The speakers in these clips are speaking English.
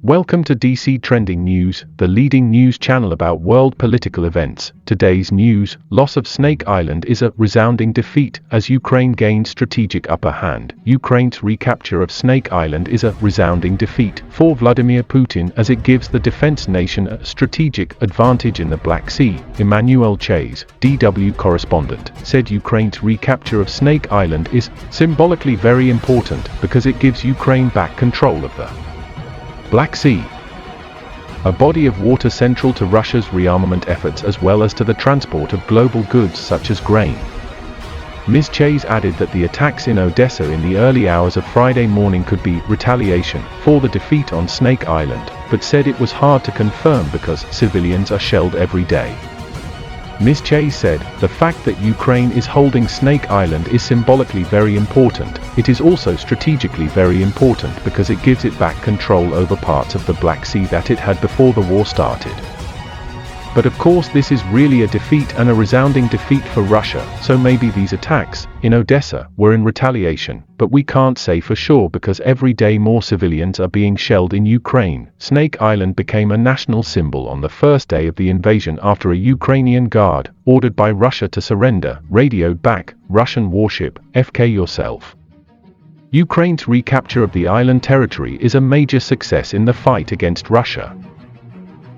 Welcome to DC Trending News, the leading news channel about world political events. Today's news: loss of Snake Island is a resounding defeat as Ukraine gains strategic upper hand. Ukraine's recapture of Snake Island is a resounding defeat for Vladimir Putin as it gives the defense nation a strategic advantage in the Black Sea. Emmanuel Chase, DW correspondent, said Ukraine's recapture of Snake Island is symbolically very important because it gives Ukraine back control of the Black Sea, a body of water central to Russia's rearmament efforts as well as to the transport of global goods such as grain. Ms. Chase added that the attacks in Odessa in the early hours of Friday morning could be retaliation for the defeat on Snake Island, but said it was hard to confirm because civilians are shelled every day. Ms. Chase said, "The fact that Ukraine is holding Snake Island is symbolically very important. It is also strategically very important because it gives it back control over parts of the Black Sea that it had before the war started. But of course this is really a defeat and a resounding defeat for Russia, so maybe these attacks in Odessa were in retaliation, but we can't say for sure because every day more civilians are being shelled in Ukraine." Snake Island became a national symbol on the first day of the invasion after a Ukrainian guard, ordered by Russia to surrender, radioed back, "Russian warship, FK yourself." Ukraine's recapture of the island territory is a major success in the fight against Russia.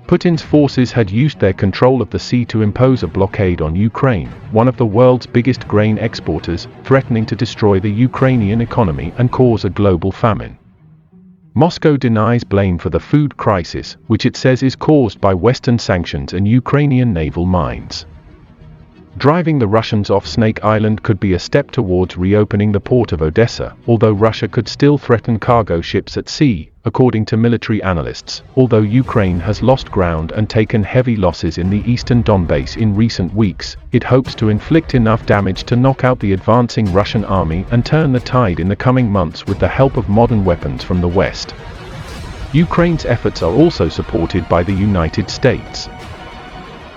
Putin's forces had used their control of the sea to impose a blockade on Ukraine, one of the world's biggest grain exporters, threatening to destroy the Ukrainian economy and cause a global famine. Moscow denies blame for the food crisis, which it says is caused by Western sanctions and Ukrainian naval mines. Driving the Russians off Snake Island could be a step towards reopening the port of Odessa, although Russia could still threaten cargo ships at sea, according to military analysts. Although Ukraine has lost ground and taken heavy losses in the eastern Donbass in recent weeks, it hopes to inflict enough damage to knock out the advancing Russian army and turn the tide in the coming months with the help of modern weapons from the West. Ukraine's efforts are also supported by the United States,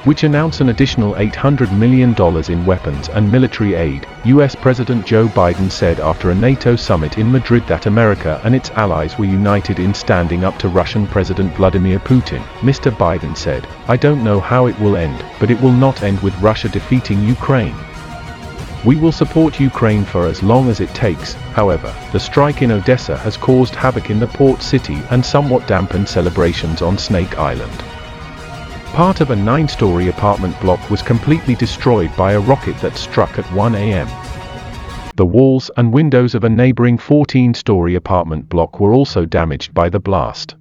which announced an additional $800 million in weapons and military aid. US President Joe Biden said after a NATO summit in Madrid that America and its allies were united in standing up to Russian President Vladimir Putin. Mr. Biden said, "I don't know how it will end, but it will not end with Russia defeating Ukraine. We will support Ukraine for as long as it takes." However, the strike in Odessa has caused havoc in the port city and somewhat dampened celebrations on Snake Island. Part of a 9-story apartment block was completely destroyed by a rocket that struck at 1 a.m. The walls and windows of a neighboring 14-story apartment block were also damaged by the blast.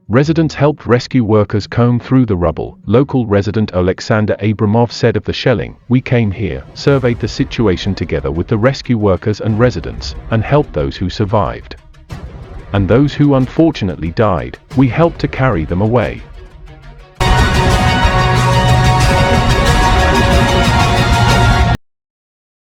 Residents helped rescue workers comb through the rubble. Local resident Alexander Abramov said of the shelling, "We came here, surveyed the situation together with the rescue workers and residents, and helped those who survived. And those who unfortunately died, we helped to carry them away."